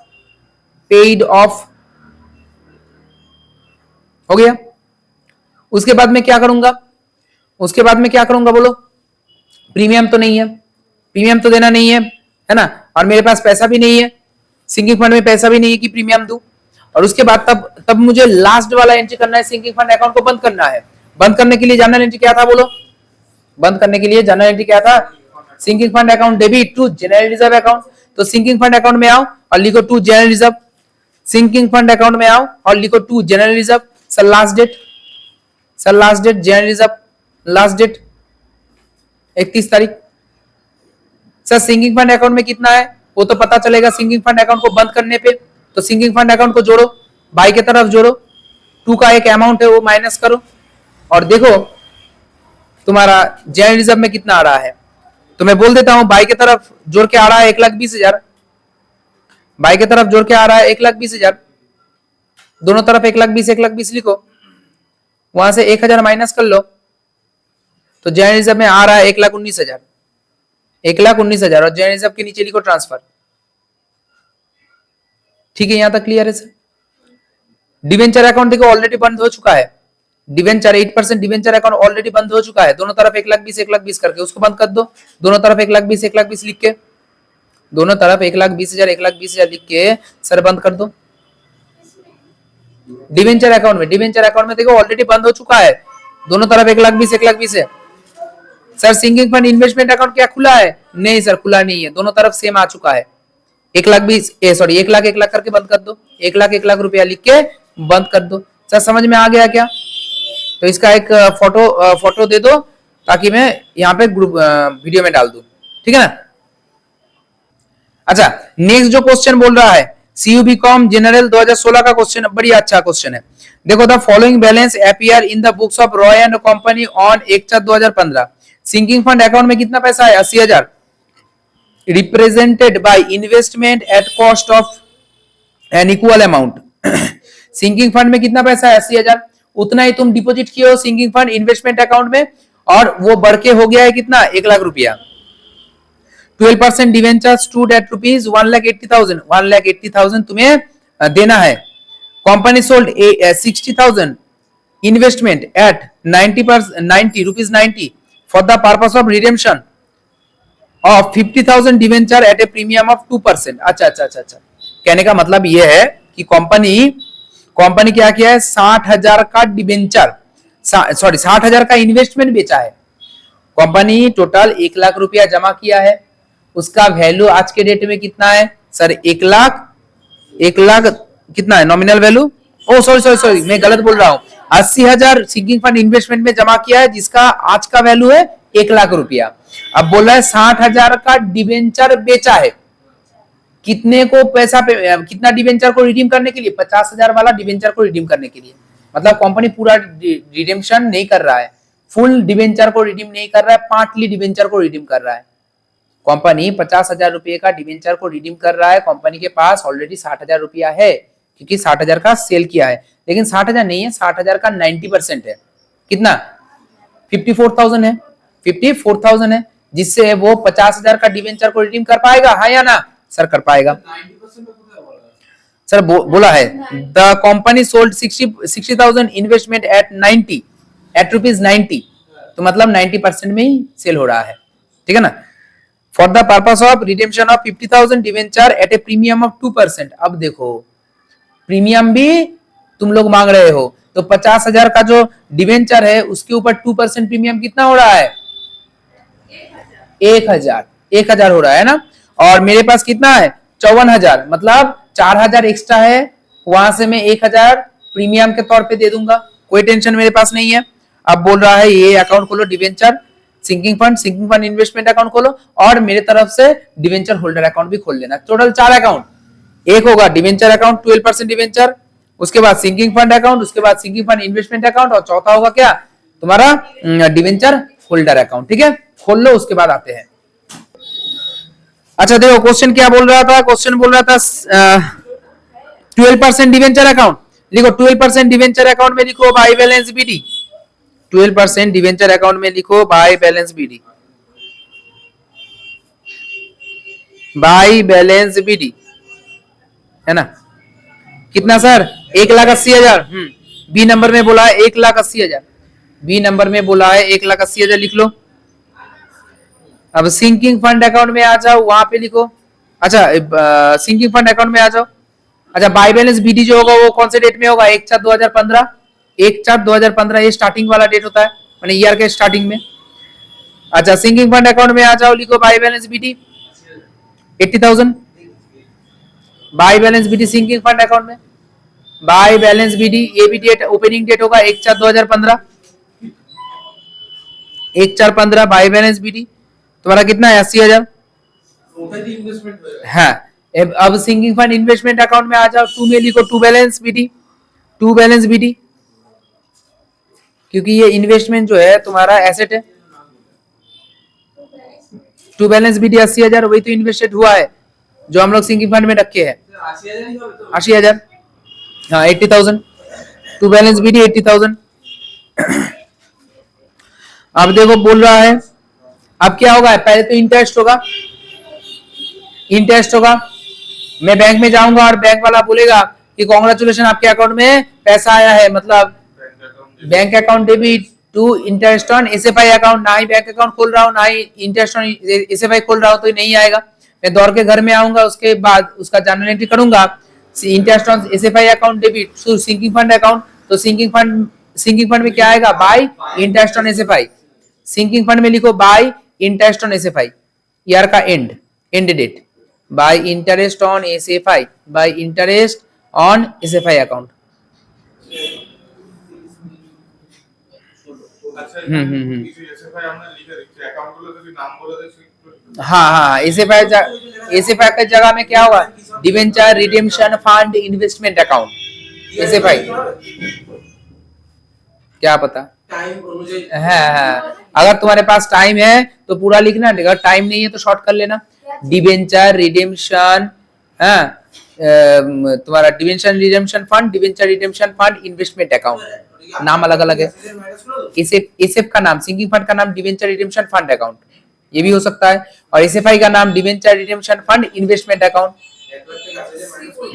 पेड ऑफ, हो गया। उसके बाद में क्या करूंगा, उसके बाद में क्या करूंगा बोलो, प्रीमियम तो नहीं है, प्रीमियम तो देना नहीं है ना, और मेरे पास पैसा भी नहीं है, सिंकिंग फंड में पैसा भी नहीं है कि प्रीमियम दूं, और उसके बाद तब मुझे लास्ट वाला एंट्री करना है, सिंकिंग फंड अकाउंट को बंद करना है। बंद करने के लिए जनरल एंट्री क्या था बोलो, बंद करने के लिए जनरल एंट्री क्या था, sinking fund account debit to general reserve account, तो सिंकिंग फंड अकाउंट में आओ और लिखो to general reserve, sinking fund account में आओ और लिखो to general reserve, sir last date, sir last date general reserve, last date 31 तारीख, सर सिंकिंग फंड अकाउंट में कितना है वो तो पता चलेगा सिंकिंग फंड अकाउंट को बंद करने पे, तो सिंकिंग फंड अकाउंट को जोड़ो, बाई की तरफ जोड़ो, टू का एक अमाउंट है वो माइनस करो और देखो तुम्हारा जनरल रिजर्व में कितना आ रहा है, तो मैं बोल देता हूं बाई की तरफ जोड़ के आ रहा है 1,20,000, बाई की तरफ जोड़ के आ रहा है 1,20,000, दोनों तरफ 1,20,000 लिखो, वहां से 1,000 माइनस कर लो, तो जनरल रिजर्व में आ रहा है 1,19,000, 1,19,000 और जनरल रिजर्व के नीचे लिखो ट्रांसफर। ठीक है, यहां तक क्लियर है सर, डिवेंचर अकाउंट देखो ऑलरेडी बंद हो चुका है, डिवेंचर 8% डिवेंचर अकाउंट ऑलरेडी बंद हो चुका है, दोनों तरफ 1,20,000 करके उसको बंद कर दो, दोनों तरफ 1,20,000 लिख के, दोनों तरफ 1,20,000 लिख के सर बंद कर दो। डिवेंचर अकाउंट में देखो ऑलरेडी बंद हो चुका है, दोनों तरफ 1,20,000 है। Sir sinking fund investment account क्या खुला है? नहीं सर खुला नहीं है, दोनों तरफ सेम आ चुका है। 1,20,000 करके बंद कर दो, 1,00,000 रुपया लिख के बंद कर दो। सर समझ में आ गया क्या? तो इसका एक फोटो दे दो ताकि मैं यहाँ पे ग्रुप वीडियो में डाल दूं, ठीक है ना। अच्छा नेक्स्ट जो क्वेश्चन बोल रहा है CUBCom जनरल 2016 का क्वेश्चन, बड़ी अच्छा क्वेश्चन है। देखो the following balance appear in the books of Roy and company on 1/4/2015। Sinking fund account में कितना पैसा है? 80,000 represented by investment at cost of an equal amount. Sinking fund में कितना पैसा है? 80,000, उतना ही तुम डिपॉजिट किए हो सिंकिंग फंड इन्वेस्टमेंट अकाउंट में, और वो बढ़ के हो गया है कितना? 1,00,000 रुपया। 12% डिवेंचर स्टूड एट रुपीज 1,80,000, 1,80,000 तुम्हें देना है। Company sold 60,000 investment at 90 for the purpose of redemption of 50,000 debenture at a premium of 2%। अच्छा, कहने का मतलब यह है कि कंपनी क्या किया है? 60,000 का डिवेंचर, 60,000 का इन्वेस्टमेंट बेचा है। कंपनी टोटल 1,00,000 रुपया जमा किया है, उसका वैल्यू आज के डेट में कितना है सर? 1,00,000 कितना है नॉमिनल वैल्यू? ओ सॉरी मैं गलत बोल रहा हूँ। 80,000 सिंकिंग फंड इन्वेस्टमेंट में जमा किया है जिसका आज का वैल्यू है 1,00,000 रुपया। अब बोल रहा है 60,000 का डिवेंचर बेचा है, कितने को पैसा कितना डिवेंचर को रिडीम करने के लिए? 50,000 वाला डिवेंचर को रिडीम करने के लिए। मतलब कंपनी पूरा रिडीम्पशन नहीं कर रहा है, फुल डिवेंचर को रिडीम नहीं कर रहा है, पार्टली डिवेंचर को रिडीम कर रहा है। कंपनी 50,000 रुपए का डिवेंचर को रिडीम कर रहा है, कंपनी के पास ऑलरेडी 60,000 रुपया है क्योंकि 60,000 का सेल किया है, लेकिन 60,000 नहीं है, 60,000 का 90% है। कितना? 54,000 है, 54,000 है, जिससे वो 50,000 का डिवेंचर को रिडीम कर पाएगा, हाँ या ना? सर कर पाएगा। सर बोला है the company sold 60,000 investment eight rupees 90, तो मतलब 90% में ही सेल हो रहा है, ठीक है ना। For the purpose of redemption of 50,000 debenture at a premium of 2%। अब देखो प्रीमियम भी तुम लोग मांग रहे हो, तो 50,000 का जो डिवेंचर है उसके ऊपर 2% प्रीमियम कितना हो रहा है? 1,000 हो रहा है ना। और मेरे पास कितना है? 54,000, मतलब 4,000 एक्स्ट्रा है, वहां से मैं 1,000 प्रीमियम के तौर पे दे दूंगा, कोई टेंशन मेरे पास नहीं है। अब बोल रहा है ये अकाउंट खोलो, debenture sinking fund investment account खोलो, और मेरे तरफ से डिवेंचर होल्डर अकाउंट भी खोल लेना। टोटल 4 अकाउंट, एक होगा डिवेंचर अकाउंट 12% डिवेंचर, उसके बाद सिंकिंग फंड अकाउंट, उसके बाद सिंकिंग फंड इन्वेस्टमेंट अकाउंट, और चौथा होगा क्या? तुम्हारा डिवेंचर होल्डर अकाउंट, ठीक है। खोल लो, उसके बाद आते हैं। अच्छा देखो क्वेश्चन क्या बोल रहा था? क्वेश्चन बोल रहा था 12% डिवेंचर अकाउंट, लिखो 12% डिवेंचर अकाउंट में लिखो by balance BD, 12% debenture account में लिखो by balance BD, by balance BD, है ना। कितना सर? 1,80,000। बी नंबर में बोला है 1,80,000, बी नंबर में बोला है 1,80,000, लिख लो। अब सिंकिंग फंड अकाउंट में आ जाओ, वहां पे लिखो। अच्छा सिंकिंग फंड अकाउंट में आ जाओ। अच्छा बाय बैलेंस बीडी जो होगा वो कौन से डेट में होगा? 1/4/2015, 1/4/2015 ये स्टार्टिंग वाला डेट होता है, माने ईयर के स्टार्टिंग में। अच्छा सिंकिंग फंड अकाउंट में आ जाओ, लिखो by balance BD 80,000, by balance BD sinking fund account में, बाय बैलेंस बीडी, ये भी डेट ओपनिंग डेट होगा 1/4/2015, 1/4/15 बाय बैलेंस बीडी। तुम्हारा कितना है? 80,000। हाँ अब सिंकिंग फंड इन्वेस्टमेंट अकाउंट में आ जाओ, 2 में लिखो टू बैलेंस बीडी, क्योंकि ये इन्वेस्टमेंट जो है तुम्हारा एसेट है। टू बैलेंस बीडी 80,000, वही तो इन्वेस्टेड हुआ है जो हम लोग सिंकिंग फंड में रखे हैं। 80,000, हाँ 80,000, टू बैलेंस बीडी 80,000। अब देखो बोल रहा है अब क्या होगा? पहले तो इंटरेस्ट होगा, मैं बैंक में जाऊंगा और बैंक वाला बोलेगा कि कॉन्ग्रेचुलेशन आपके अकाउंट में पैसा आया है, मतलब bank account debit to interest on SFI account. ना ही बैंक अकाउंट खोल रहा हूँ, ना ही इंटरेस्ट ऑन एसएफआई खोल रहा हूँ, तो नहीं आएगा। मैं दौड़ के घर में आऊंगा, उसके बाद उसका जर्नल एंट्री करूंगा, interest on SFI account debit to sinking fund account. तो सिंकिंग फंड में क्या आएगा, by interest on SFI. Sinking fund में लिखो by interest on SFI, year का end date, by interest on SFI, by interest on SFI account. हाँ हाँ, SFI की जगह में क्या होगा, debenture redemption fund investment account SFI, क्या पता। हाँ, अगर तुम्हारे पास टाइम है तो पूरा लिखना, अगर टाइम नहीं है तो शॉर्ट कर लेना। डिवेंचर रिडेम्पशन, हाँ, तुम्हारा debenture redemption fund investment account, नाम अलग अलग है। एसएफ का नाम, सिंकिंग फंड का नाम डिवेंचर रिडेम्पशन फंड अकाउंट, ये भी हो सकता है। और एसएफआई का नाम debenture redemption fund investment account.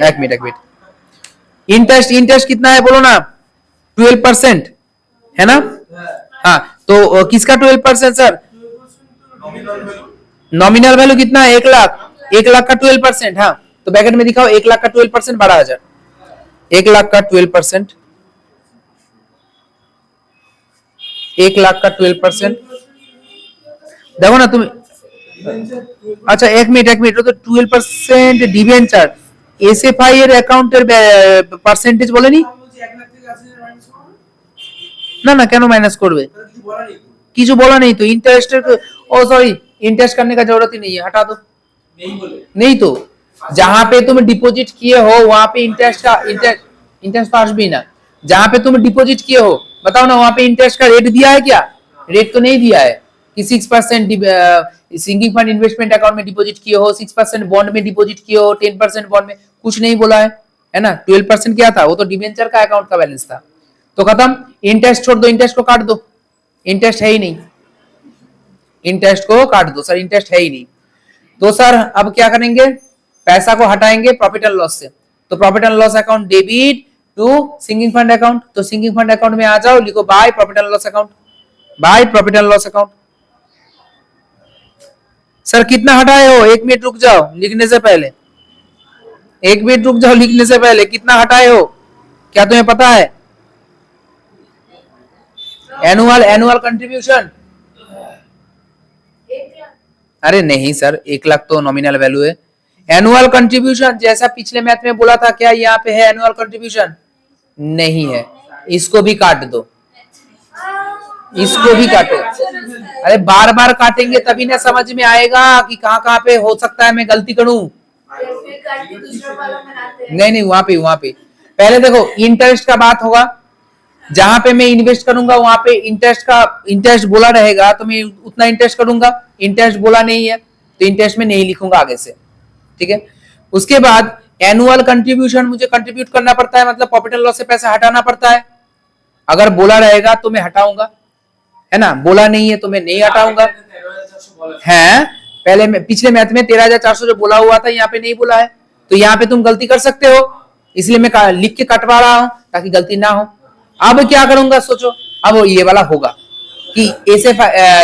एक मिनट, इंटरेस्ट कितना है बोलो ना, 12% है ना। हाँ, तो किसका 12% सर, नॉमिनल वैल्यू कितना है, 1 लाख का 12%। हाँ, तो ब्रैकेट में दिखाओ 1 लाख का 12% 12,000, 1 लाख का 12%, 1 लाख का 12%। देखो ना तुम, अच्छा एक मिनट, तो 12% डिवेंचर एसएफआई এর অ্যাকাউন্টের পার্সেন্টেজ বলেনি না না, কেন মাইনাস করবে, কিছু বলা नहीं तो इंटरेस्ट, ओ सॉरी, इंटरेस्ट करने का जरूरत ही नहीं है, हटा दो, नहीं तो जहां पे तुम डिपॉजिट किए हो वहां पे इंटरेस्ट पास भी ना, जहां पे तुम डिपॉजिट किए हो बताओ ना, वहां पे इंटरेस्ट का रेट दिया है क्या, रेट तो नहीं दिया है कि 6% सिंकिंग फंड इन्वेस्टमेंट अकाउंट में डिपॉजिट किए हो, 6% बॉन्ड में डिपॉजिट किए हो, 10% बॉन्ड में, कुछ नहीं बोला है ना। 12% क्या था, वो तो डिवेंचर का अकाउंट का बैलेंस था, तो खत्म। इंटरेस्ट छोड़ दो, इंटरेस्ट को काट दो, इंटरेस्ट है ही नहीं, इंटरेस्ट को काट दो सर, इंटरेस्ट है ही नहीं। तो सर अब क्या करेंगे, पैसा को हटाएंगे प्रॉफिट एंड लॉस से, तो profit and loss account debit to sinking fund account, तो सिंकिंग फंड अकाउंट में आ जाओ, लिखो by profit and loss account, by profit and loss account. Sir कितना हटाए हो, 1 मिनट रुक जाओ लिखने से पहले, 1 मिनट रुक जाओ लिखने से पहले, कितना हटाए हो, क्या तुम्हें पता है। एनुअल कंट्रीब्यूशन, अरे नहीं सर, 1 लाख तो नॉमिनल वैल्यू है। एनुअल कंट्रीब्यूशन जैसा पिछले मैथ में बोला था, क्या यहाँ पे है एनुअल कंट्रीब्यूशन, नहीं है, इसको भी काट दो, इसको भी काटो। अरे बार बार काटेंगे तभी ना समझ में आएगा कि कहाँ कहाँ पे हो सकता है मैं गलती करूं। नहीं, वहां पे पहले देखो, इंटरेस्ट का बात होगा, जहां पे मैं इन्वेस्ट करूंगा वहां पे इंटरेस्ट बोला रहेगा तो मैं उतना इंटरेस्ट करूंगा, इंटरेस्ट बोला नहीं है तो इंटरेस्ट में नहीं लिखूंगा आगे से, ठीक है। उसके बाद एनुअल कंट्रीब्यूशन मुझे कंट्रीब्यूट करना पड़ता है, मतलब प्रॉफिट एंड लॉस से पैसा हटाना पड़ता है, अगर बोला रहेगा तो मैं हटाऊंगा, है ना, बोला नहीं है तो मैं नहीं हटाऊंगा। है पहले में पिछले मैथ में 13,400 जो बोला हुआ था यहाँ पे नहीं बोला है, तो यहाँ पे तुम गलती कर सकते हो, इसलिए मैं लिख के कटवा रहा हूं ताकि गलती ना हो। अब क्या करूंगा सोचो, अब ये वाला होगा कि ऐसे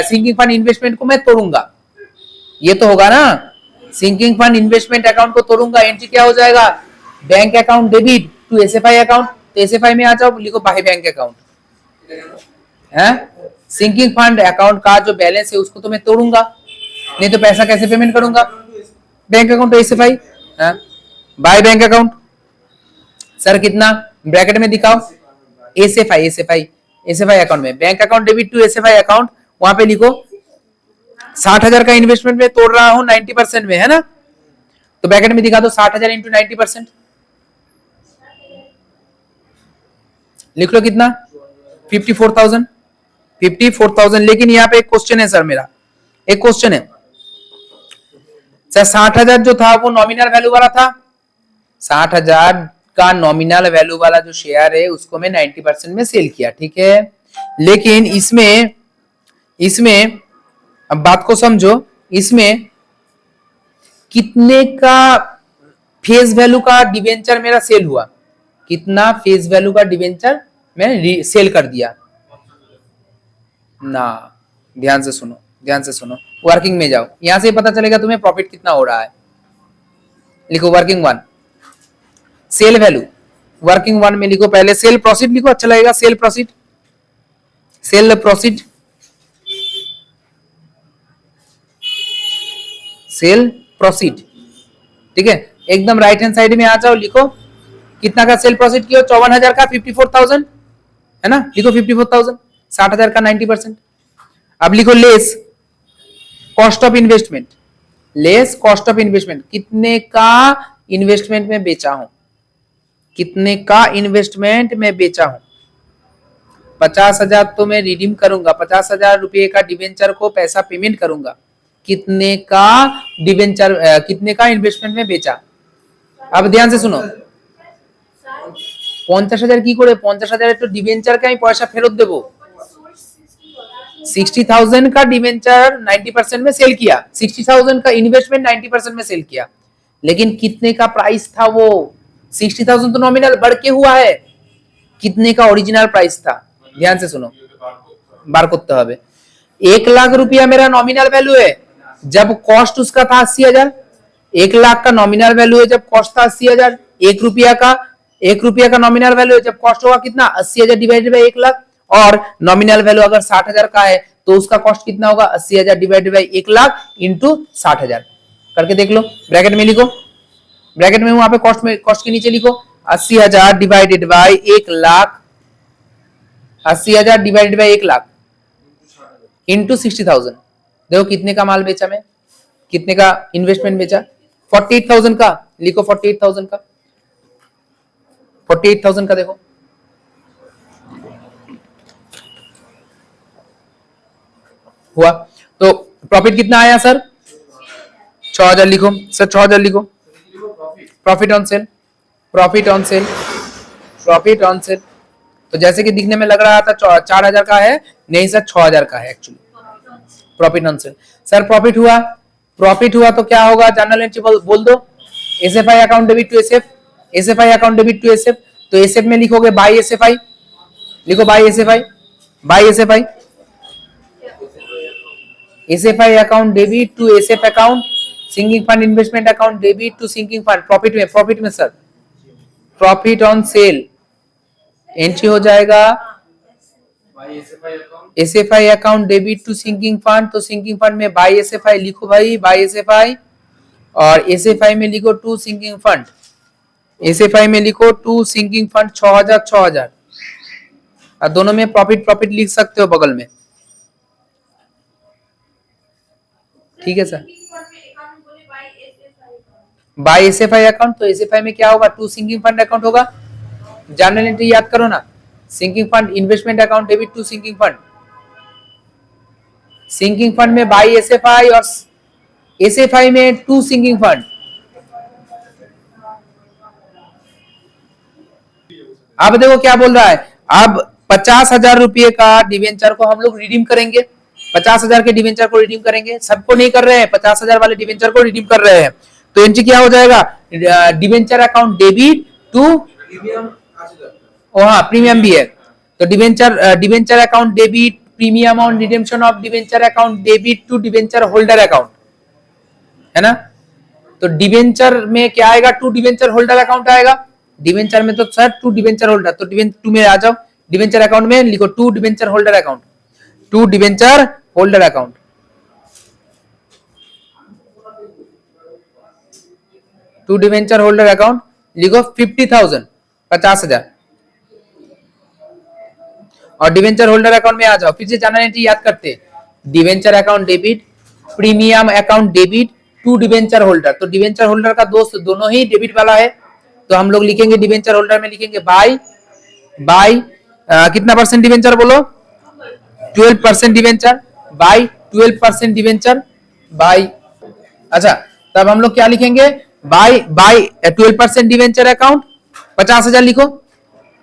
सिंकिंग फंड इन्वेस्टमेंट को मैं तोड़ूंगा, ये तो होगा ना, सिंकिंग फंड इन्वेस्टमेंट अकाउंट को तोड़ूंगा, एंट्री क्या हो जाएगा, bank account debit to SFI account, तो एसएफआई में आ जाओ, लिखो बाय बैंक अकाउंट, है सिंकिंग फंड अकाउंट का जो बैलेंस है उसको तो मैं तोड़ूंगा, नहीं तो पैसा कैसे पेमेंट करूंगा, बैंक अकाउंट तो SFI, by bank account. Sir कितना, ब्रैकेट में दिखाओ, एसएफआई अकाउंट में, bank account debit to SFI account, वहां पे लिखो 60,000 का इन्वेस्टमेंट में तोड़ रहा हूं 90% में, है ना, तो ब्रैकेट में दिखा दो 60,000 इंटू 90%, लिख लो कितना, 54,000। लेकिन यहाँ पे एक क्वेश्चन है सर, मेरा एक क्वेश्चन है सर, 60,000 जो था वो नॉमिनल वैल्यू वाला था, 60,000 का नॉमिनल वैल्यू वाला जो शेयर है उसको मैं 90% में सेल किया, ठीक है। लेकिन इसमें अब बात को समझो, इसमें कितने का फेस वैल्यू का डिवेंचर मेरा सेल हुआ, कितना फेस वैल्यू का डिवेंचर मैंने सेल कर दिया ना। ध्यान से सुनो, ध्यान से सुनो, वर्किंग में जाओ, यहां से पता चलेगा तुम्हें प्रॉफिट कितना हो रहा है। लिखो working one, sale value, working one में लिखो, पहले सेल प्रोसीड लिखो, अच्छा लगेगा, sale proceed, sale proceed, sale proceed, ठीक है। एकदम राइट हैंड साइड में आ जाओ, लिखो कितना का सेल प्रोसीड किया, 54,000 का, 54,000 है ना, लिखो 54,000, 60,000 का 90%। अब लिखो less cost of investment, less cost of investment, कितने का इन्वेस्टमेंट में बेचा हूं, कितने का इन्वेस्टमेंट में बेचा हूं। 50,000 तो मैं रिडीम करूंगा, 50,000 रुपए का डिवेंचर को पैसा पेमेंट करूंगा, कितने का डिवेंचर, कितने का इन्वेस्टमेंट में बेचा। अब ध्यान से सुनो, 50,000 কি করে, 50,000 तो डिवेंचर का ही पैसा फेरत देबो। 60,000 का डिवेंचर 90% में सेल किया, 60,000 का इन्वेस्टमेंट 90% में सेल किया, लेकिन कितने का प्राइस था वो, 60,000 तो नॉमिनल बढ़ के हुआ है, कितने का ओरिजिनल प्राइस था। ध्यान से सुनो, बार करते হবে, 1 लाख रुपया मेरा नॉमिनल वैल्यू है, जब कॉस्ट उसका था 80,000, 1 लाख का नॉमिनल वैल्यू है जब कॉस्ट था 80,000, 1 रुपया का नॉमिनल वैल्यू है जब कॉस्ट होगा कितना 80,000 डिवाइडेड बाय 1 लाख, और नॉमिनल वैल्यू अगर 60,000 का है तो उसका कॉस्ट कितना होगा 80,000 डिवाइडेड बाय 1 लाख इंटू 60,000, करके देख लो, ब्रैकेट में लिखो, ब्रैकेट में वहां पे कॉस्ट में, कॉस्ट के नीचे लिखो 80,000 divided by 1 lakh, 80,000 divided by 1 lakh into 60,000, देखो कितने का माल बेचा मैं, कितने का इन्वेस्टमेंट बेचा, 48,000 का, लिखो 48,000 का, 48,000 का देखो, हुआ। तो प्रॉफिट कितना आया सर, 6,000 लिखो सर, 6,000 लिखो, profit on cell, profit on cell, profit on cell, तो जैसे कि दिखने में लग रहा था 4,000 का है, नहीं सर 6,000 का है actually, profit on sale. Sir profit हुआ, प्रॉफिट हुआ तो क्या होगा, जर्नल एंट्री बोल दो, SFI account debit to SF, SFI account debit to SF, तो एसएफ में लिखोगे बाय एसएफआई, लिखो by SFI, by SFI, SFI account debit to SF account, sinking fund investment account debit to sinking fund, profit में, profit में sir profit on sale entry हो जाएगा, SFI account debit to sinking fund, तो sinking fund में by SFI लिखो भाई, bye SFI, और SFI में लिखो टू सिंकिंग फंड, एसएफआई में लिखो टू सिंकिंग फंड 6,000 6,000, और दोनों में प्रॉफिट प्रॉफिट लिख सकते हो बगल में, ठीक है सर। बाय एसएफआई अकाउंट, तो एसएफआई में क्या होगा, टू सिंकिंग फंड अकाउंट होगा, जर्नल एंट्री याद करो ना, sinking fund investment account debit to sinking fund, sinking fund में बाय एसएफआई और एसएफआई में टू सिंकिंग फंड। अब देखो क्या बोल रहा है, अब 50,000 रुपए का डिवेंचर को हम लोग रिडीम करेंगे, 50,000 के डिवेंचर को रिडीम करेंगे, सबको नहीं कर रहे हैं, 50,000 वाले डिवेंचर को रिडीम कर रहे हैं, तो एंट्री क्या हो जाएगा, डिवेंचर अकाउंट डेबिट टू, हाँ प्रीमियम भी है, तो debenture account debit premium on redemption of debenture account debit to debenture holder account, है ना। तो डिवेंचर में क्या आएगा, टू डिवेंचर होल्डर अकाउंट आएगा, डिवेंचर में तो सर टू डिवेंचर होल्डर, तो टू में आ जाओ, डिवेंचर अकाउंट में लिखो to debenture holder account, to debenture holder account, to debenture holder account लिखो 50,000, 50,000, और डिवेंचर होल्डर अकाउंट में आ जाओ, फिर से जर्नल एंट्री याद करते, debenture account debit premium account debit to debenture holder, तो डिवेंचर होल्डर का दोस्त दोनों ही डेबिट वाला है, तो हम लोग लिखेंगे डिवेंचर होल्डर में लिखेंगे बाय कितना परसेंट डिवेंचर बोलो, 12% डिवेंचर, बाय 12% डिवेंचर, बाय, अच्छा तब हम लोग क्या लिखेंगे, बाय 12% डिवेंचर अकाउंट 50,000 लिखो,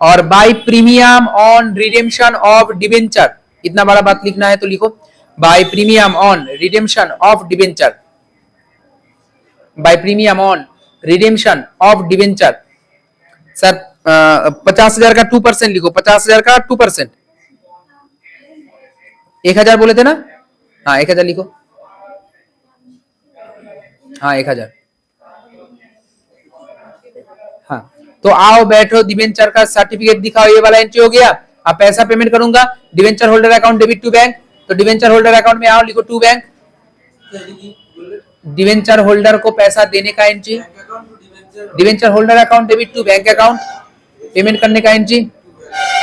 और by premium on redemption of debenture, इतना बड़ा बात लिखना है तो लिखो by premium on redemption of debenture, by premium on redemption of debenture, sir 50,000 का 2% लिखो, 50,000 का 2%, 1,000 बोले थे ना, हाँ 1,000 लिखो, हाँ 1,000, हाँ। तो आओ बैठो, डिवेंचर का सर्टिफिकेट दिखाओ, ये वाला एंट्री हो गया। अब पैसा पेमेंट करूंगा, debenture holder account debit to bank, तो डिवेंचर होल्डर अकाउंट में आओ, लिखो टू बैंक, डिवेंचर होल्डर को पैसा देने का एंट्री, debenture holder account debit to bank account, payment करने का एंट्री,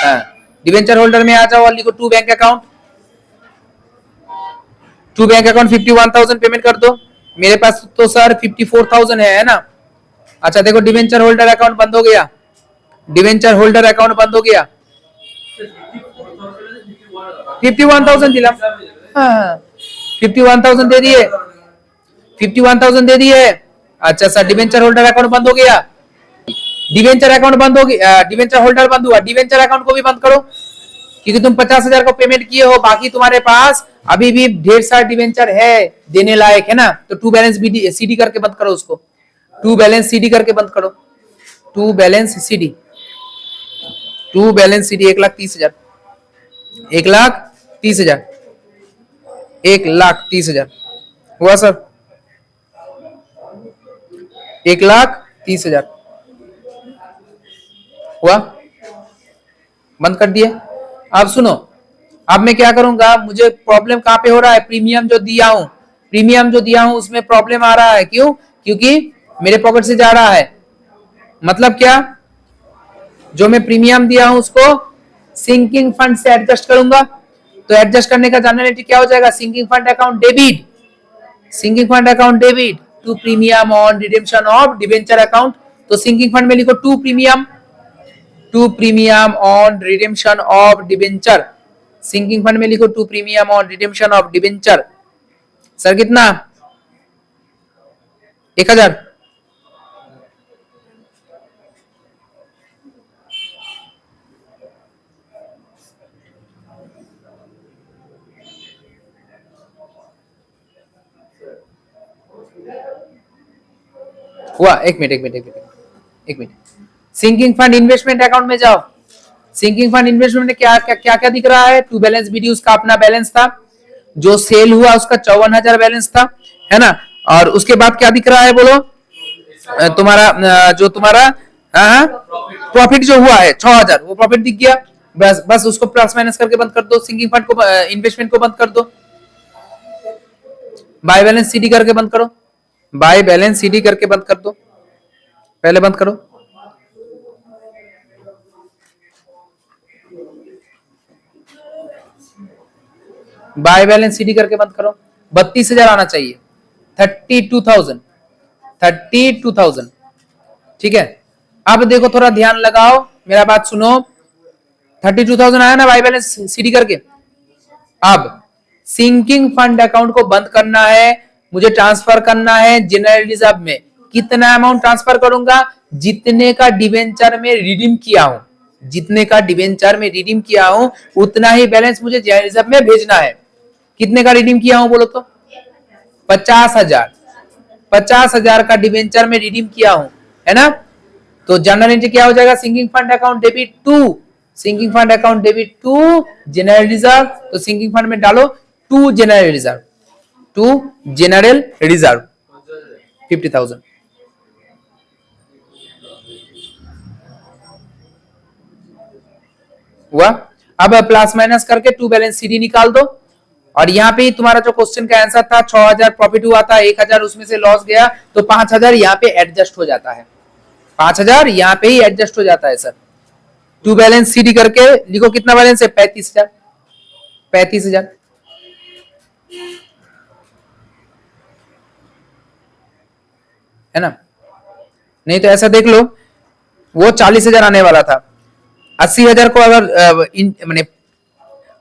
हाँ। डिवेंचर होल्डर में आ जाओ और लिखो to bank account, to bank account 51,000 payment कर दो। मेरे पास तो सर 54,000 है ना। अच्छा देखो, डिवेंचर होल्डर अकाउंट बंद हो गया, डिवेंचर होल्डर अकाउंट बंद हो गया, 51,000 दिला, हाँ 51,000 दे दिए, 51,000 दे दिए। अच्छा सर, डिवेंचर होल्डर अकाउंट बंद हो गया, डिवेंचर अकाउंट बंद हो गया, डिवेंचर होल्डर बंद हुआ, डिवेंचर अकाउंट को भी बंद करो, क्योंकि तुम 50,000 को पेमेंट किए हो, बाकी तुम्हारे पास अभी भी ढेर सारा डिवेंचर है देने लायक, है ना। तो टू बैलेंस सीडी करके बंद करो उसको, टू बैलेंस सीडी करके बंद करो, to balance CD, to balance CD 1,30,000, 1,30,000, 1,30,000 हुआ सर, 1,30,000 हुआ, बंद कर दिए। अब सुनो, अब मैं क्या करूंगा, मुझे प्रॉब्लम कहां पे हो रहा है, प्रीमियम जो दिया हूं, प्रीमियम जो दिया हूं उसमें प्रॉब्लम आ रहा है, क्यों, क्योंकि मेरे पॉकेट से जा रहा है, मतलब क्या, जो मैं प्रीमियम दिया हूं उसको सिंकिंग फंड से एडजस्ट करूंगा, तो एडजस्ट करने का जनरलिटी क्या हो जाएगा, sinking fund account debit, sinking fund account debit to premium on redemption of debenture account, तो सिंकिंग फंड में लिखो to premium, to premium on redemption of debenture, sinking fund में लिखो to premium on redemption of debenture. Sir कितना, 1,000, हुआ, एक minute एक minute एक मिनट एक minute, sinking fund investment account में जाओ, सिंकिंग फंड इन्वेस्टमेंट में क्या क्या क्या क्या दिख रहा है, टू बैलेंस बीडी उसका अपना बैलेंस था, जो सेल हुआ उसका 54,000 बैलेंस था, है ना। और उसके बाद क्या दिख रहा है बोलो, तुम्हारा जो तुम्हारा प्रॉफिट जो हुआ है 6,000, वो प्रॉफिट दिख गया, बस बस उसको प्लस माइनस करके बंद कर दो, सिंकिंग फंड को इन्वेस्टमेंट को बंद कर दो, बाय बैलेंस सीडी करके बंद करो, बाय बैलेंस सीडी करके बंद कर दो, पहले बंद करो, बाय बैलेंस सीडी करके बंद करो, 32,000 आना चाहिए, 32,000, 32,000, ठीक है। अब देखो थोड़ा ध्यान लगाओ, मेरा बात सुनो, 32,000 आया ना बाय बैलेंस सीडी करके, अब सिंकिंग फंड अकाउंट को बंद करना है, मुझे ट्रांसफर करना है जनरल रिजर्व में, कितना अमाउंट ट्रांसफर करूंगा, जितने का डिवेंचर में रिडीम किया हूं, जितने का डिवेंचर में रिडीम किया हूं उतना ही बैलेंस मुझे जनरल रिजर्व में भेजना है। कितने का रिडीम किया हूं बोलो तो, 50,000, 50,000 का डिवेंचर में रिडीम किया हूं, है ना। तो जनरल एंट्री क्या हो जाएगा, sinking fund account debit to, sinking fund account debit to general reserve, तो सिंकिंग फंड में डालो to general reserve, to general reserve 50,000, हुआ। अब प्लस माइनस करके टू बैलेंस सीडी निकाल दो, और यहाँ पे तुम्हारा जो क्वेश्चन का आंसर था 6,000 प्रॉफिट हुआ था, 1,000 उसमें से लॉस गया, तो 5,000 यहाँ पे एडजस्ट हो जाता है, 5,000 यहाँ पे ही एडजस्ट हो जाता है सर। टू बैलेंस सीडी करके लिखो, कितना बैलेंस है, 35,000, 35,000, है ना। नहीं तो ऐसा देख लो, वो 40,000 आने वाला था, 80,000 को अगर मैंने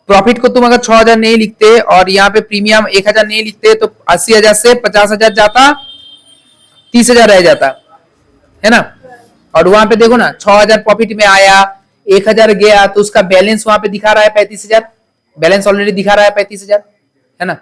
प्रॉफिट को तुम अगर 6,000 नहीं लिखते और यहाँ पे प्रीमियम 1,000 नहीं लिखते, तो 80,000 से 50,000 जाता, 30,000 रह जाता, है ना। और वहां पे देखो ना 6,000 प्रॉफिट में आया, 1,000 गया, तो उसका बैलेंस वहां पे दिखा रहा है 35,000, बैलेंस ऑलरेडी दिखा रहा है 35,000, है ना।